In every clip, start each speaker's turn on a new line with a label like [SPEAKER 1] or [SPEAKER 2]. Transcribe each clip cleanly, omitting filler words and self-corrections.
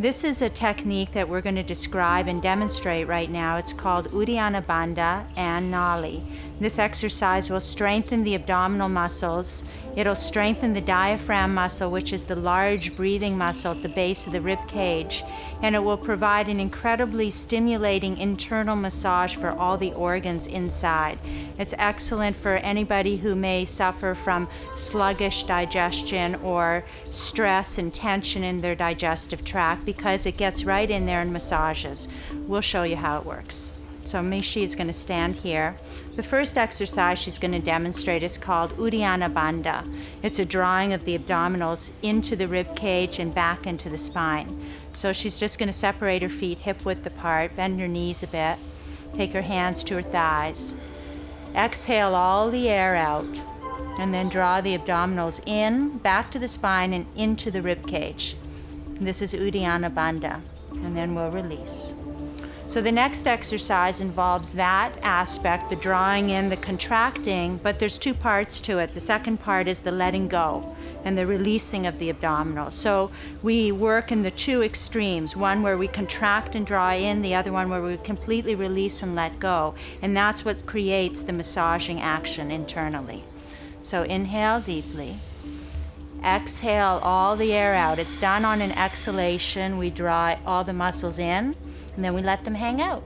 [SPEAKER 1] This is a technique that we're going to describe and demonstrate right now. It's called Uddiyana Bandha and Nali. This exercise will strengthen the abdominal muscles. It'll strengthen the diaphragm muscle, which is the large breathing muscle at the base of the rib cage, and it will provide an incredibly stimulating internal massage for all the organs inside. It's excellent for anybody who may suffer from sluggish digestion or stress and tension in their digestive tract, because it gets right in there and massages. We'll show you how it works. So Mishi is going to stand here. The first exercise she's going to demonstrate is called Uddiyana Bandha. It's a drawing of the abdominals into the rib cage and back into the spine. So she's just going to separate her feet hip width apart, bend her knees a bit, take her hands to her thighs. Exhale all the air out, and then draw the abdominals in, back to the spine, and into the rib cage. This is Uddiyana Bandha, and then we'll release. So the next exercise involves that aspect, the drawing in, the contracting, but there's two parts to it. The second part is the letting go and the releasing of the abdominals. So we work in the two extremes, one where we contract and draw in, the other one where we completely release and let go. And that's what creates the massaging action internally. So inhale deeply. Exhale all the air out. It's done on an exhalation. We draw all the muscles in, and then we let them hang out.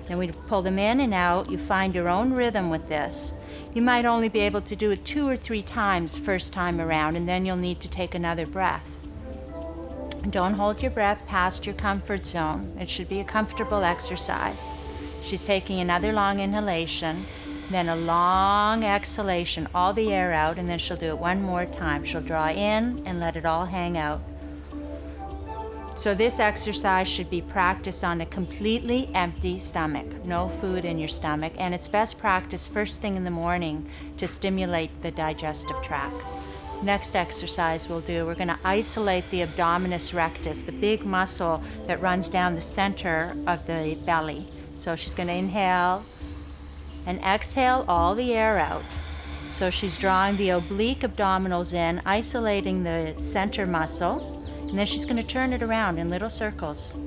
[SPEAKER 1] Then we pull them in and out. You find your own rhythm with this. You might only be able to do it 2 or 3 times first time around, and then you'll need to take another breath. Don't hold your breath past your comfort zone. It should be a comfortable exercise. She's taking another long inhalation, then a long exhalation, all the air out, and then she'll do it one more time. She'll draw in and let it all hang out. So this exercise should be practiced on a completely empty stomach, no food in your stomach, and it's best practiced first thing in the morning to stimulate the digestive tract. Next exercise we'll do, we're going to isolate the abdominis rectus, the big muscle that runs down the center of the belly. So she's going to inhale and exhale all the air out. So she's drawing the oblique abdominals in, isolating the center muscle, and then she's going to turn it around in little circles.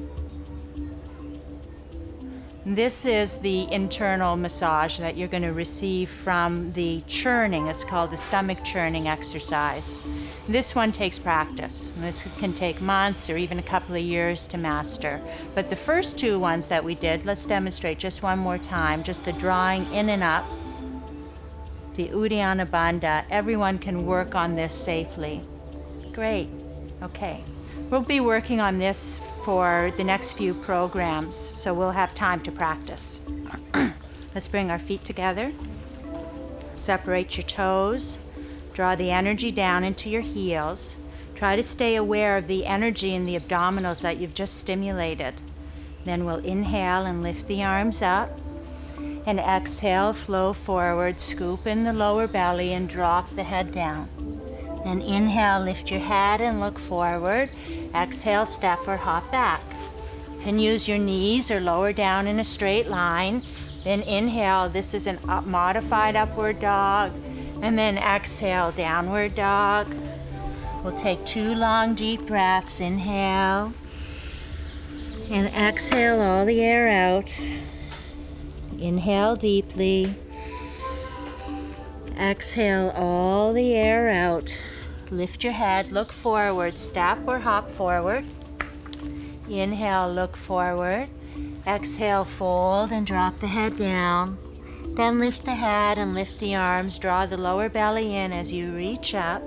[SPEAKER 1] This is the internal massage that you're going to receive from the churning. It's called the stomach churning exercise. This one takes practice. This can take months or even a couple of years to master. But the first 2 ones that we did, let's demonstrate just one more time. Just the drawing in and up, the Uddiyana Bandha. Everyone can work on this safely. Great. Okay. We'll be working on this for the next few programs, so we'll have time to practice. Let's bring our feet together. Separate your toes. Draw the energy down into your heels. Try to stay aware of the energy in the abdominals that you've just stimulated. Then we'll inhale and lift the arms up. And exhale, flow forward, scoop in the lower belly and drop the head down. Then inhale, lift your head and look forward. Exhale, step or hop back. You can use your knees or lower down in a straight line. Then inhale, this is a modified upward dog. And then exhale, downward dog. We'll take 2 long deep breaths. Inhale. And exhale all the air out. Inhale deeply. Exhale all the air out. Lift your head, look forward, step or hop forward. Inhale, look forward. Exhale, fold and drop the head down. Then lift the head and lift the arms. Draw the lower belly in as you reach up.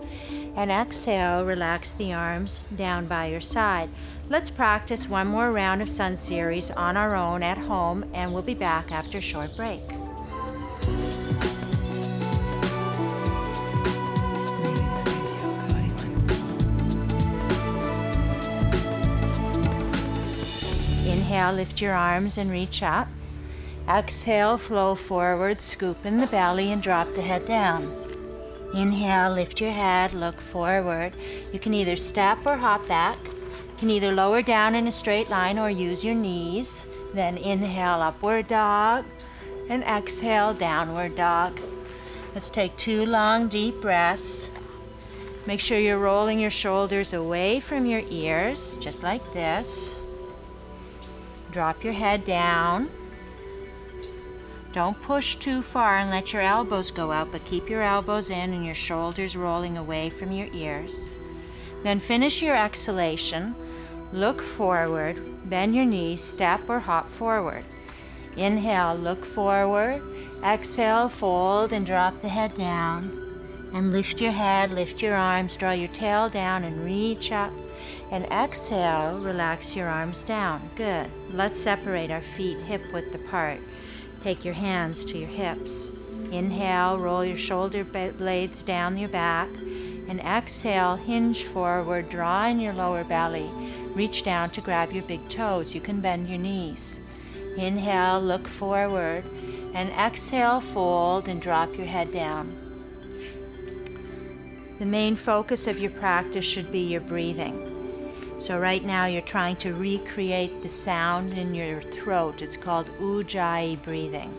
[SPEAKER 1] And exhale, relax the arms down by your side. Let's practice one more round of Sun Series on our own at home, and we'll be back after a short break. Inhale, lift your arms and reach up. Exhale, flow forward, scoop in the belly and drop the head down. Inhale, lift your head, look forward. You can either step or hop back. You can either lower down in a straight line or use your knees. Then inhale, upward dog, and exhale, downward dog. Let's take 2 long deep breaths. Make sure you're rolling your shoulders away from your ears, just like this. Drop your head down. Don't push too far and let your elbows go out, but keep your elbows in and your shoulders rolling away from your ears. Then finish your exhalation. Look forward, bend your knees, step or hop forward. Inhale, look forward. Exhale, fold and drop the head down. And lift your head, lift your arms, draw your tail down and reach up. And exhale, relax your arms down. Good. Let's separate our feet hip-width apart. Take your hands to your hips. Inhale, roll your shoulder blades down your back. And exhale, hinge forward, draw in your lower belly. Reach down to grab your big toes. You can bend your knees. Inhale, look forward. And exhale, fold and drop your head down. The main focus of your practice should be your breathing. So right now you're trying to recreate the sound in your throat. It's called Ujjayi breathing.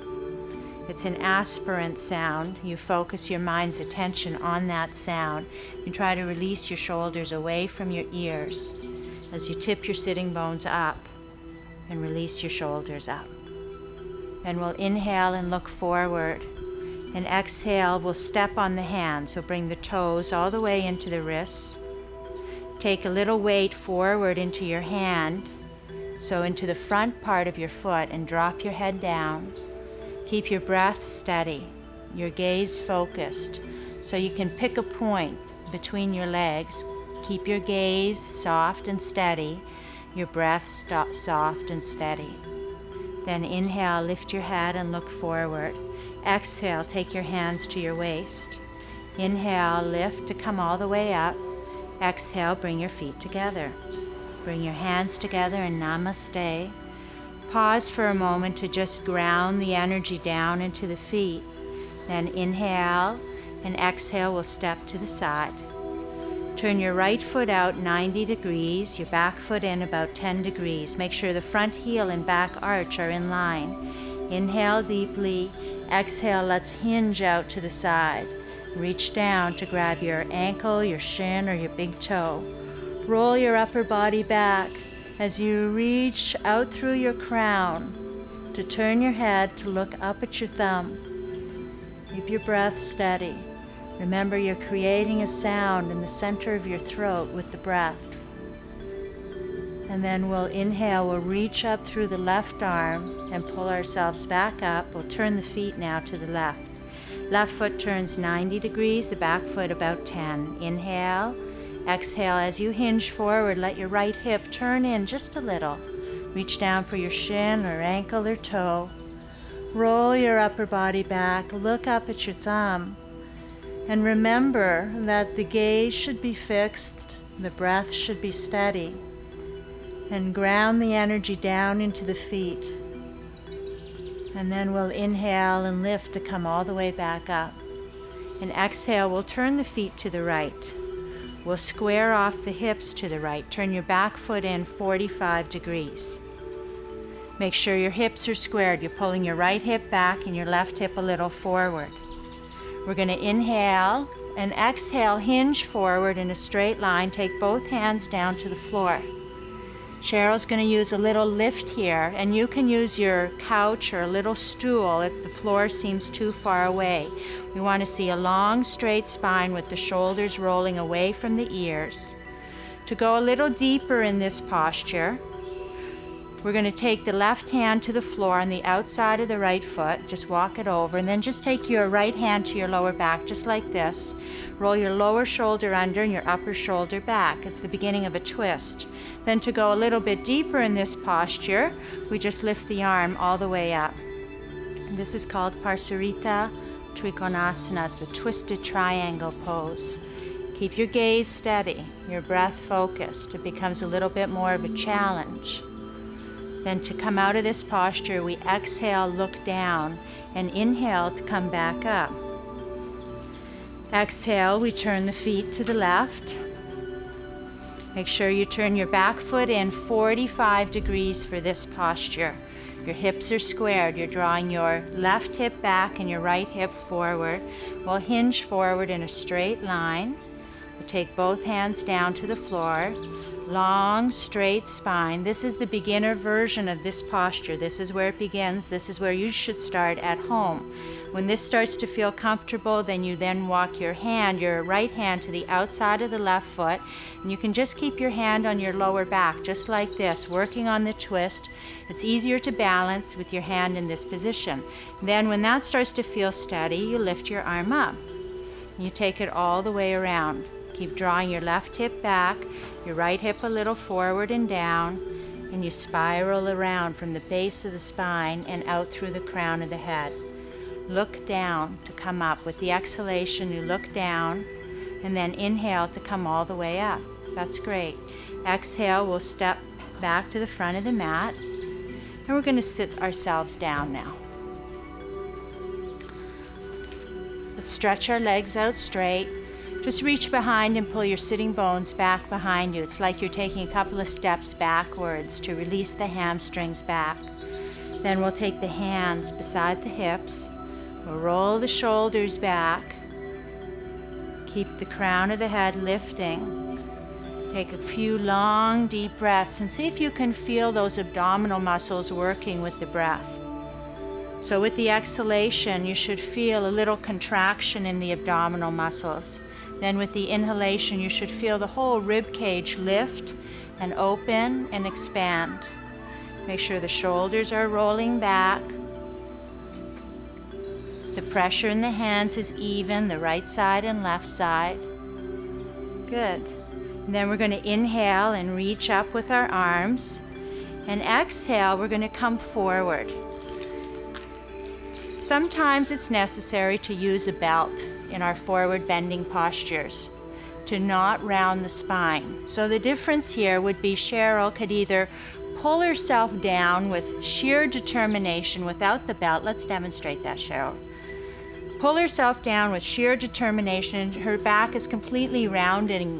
[SPEAKER 1] It's an aspirant sound. You focus your mind's attention on that sound. You try to release your shoulders away from your ears as you tip your sitting bones up and release your shoulders up. Then we'll inhale and look forward. And exhale, we'll step on the hands. So bring the toes all the way into the wrists. Take a little weight forward into your hand, so into the front part of your foot, and drop your head down. Keep your breath steady, your gaze focused, so you can pick a point between your legs. Keep your gaze soft and steady, your breath soft and steady. Then inhale, lift your head and look forward. Exhale, take your hands to your waist. Inhale, lift to come all the way up. Exhale, bring your feet together. Bring your hands together and namaste. Pause for a moment to just ground the energy down into the feet. Then inhale and exhale, we'll step to the side. Turn your right foot out 90 degrees, your back foot in about 10 degrees. Make sure the front heel and back arch are in line. Inhale deeply. Exhale, let's hinge out to the side. Reach down to grab your ankle, your shin, or your big toe. Roll your upper body back as you reach out through your crown to turn your head to look up at your thumb. Keep your breath steady. Remember, you're creating a sound in the center of your throat with the breath. And then we'll inhale, we'll reach up through the left arm and pull ourselves back up. We'll turn the feet now to the left. Left foot turns 90 degrees, the back foot about 10. Inhale, exhale. As you hinge forward, let your right hip turn in just a little. Reach down for your shin or ankle or toe. Roll your upper body back, look up at your thumb. And remember that the gaze should be fixed, the breath should be steady. And ground the energy down into the feet. And then we'll inhale and lift to come all the way back up. And exhale, we'll turn the feet to the right. We'll square off the hips to the right. Turn your back foot in 45 degrees. Make sure your hips are squared. You're pulling your right hip back and your left hip a little forward. We're going to inhale and exhale, hinge forward in a straight line. Take both hands down to the floor. Cheryl's going to use a little lift here, and you can use your couch or a little stool if the floor seems too far away. We want to see a long, straight spine with the shoulders rolling away from the ears. To go a little deeper in this posture, we're going to take the left hand to the floor on the outside of the right foot. Just walk it over, and then just take your right hand to your lower back, just like this. Roll your lower shoulder under and your upper shoulder back. It's the beginning of a twist. Then to go a little bit deeper in this posture, we just lift the arm all the way up. And this is called Parsarita Trikonasana. It's the twisted triangle pose. Keep your gaze steady, your breath focused. It becomes a little bit more of a challenge. Then to come out of this posture, we exhale, look down, and inhale to come back up. Exhale, we turn the feet to the left. Make sure you turn your back foot in 45 degrees for this posture. Your hips are squared. You're drawing your left hip back and your right hip forward. We'll hinge forward in a straight line. Take both hands down to the floor. Long, straight spine. This is the beginner version of this posture. This is where it begins. This is where you should start at home. When this starts to feel comfortable, then you walk your right hand to the outside of the left foot, and you can just keep your hand on your lower back, just like this, working on the twist. It's easier to balance with your hand in this position. Then when that starts to feel steady, you lift your arm up. You take it all the way around. Keep drawing your left hip back, your right hip a little forward and down, and you spiral around from the base of the spine and out through the crown of the head. Look down to come up. With the exhalation, you look down, and then inhale to come all the way up. That's great. Exhale, we'll step back to the front of the mat, and we're going to sit ourselves down now. Let's stretch our legs out straight. Just reach behind and pull your sitting bones back behind you. It's like you're taking a couple of steps backwards to release the hamstrings back. Then we'll take the hands beside the hips. We'll roll the shoulders back. Keep the crown of the head lifting. Take a few long, deep breaths and see if you can feel those abdominal muscles working with the breath. So with the exhalation, you should feel a little contraction in the abdominal muscles. Then with the inhalation, you should feel the whole rib cage lift and open and expand. Make sure the shoulders are rolling back. The pressure in the hands is even, the right side and left side. Good. And then we're going to inhale and reach up with our arms. And exhale, we're going to come forward. Sometimes it's necessary to use a belt in our forward bending postures to not round the spine. So the difference here would be Cheryl could either pull herself down with sheer determination without the belt. Let's demonstrate that, Cheryl. Pull herself down with sheer determination. Her back is completely rounding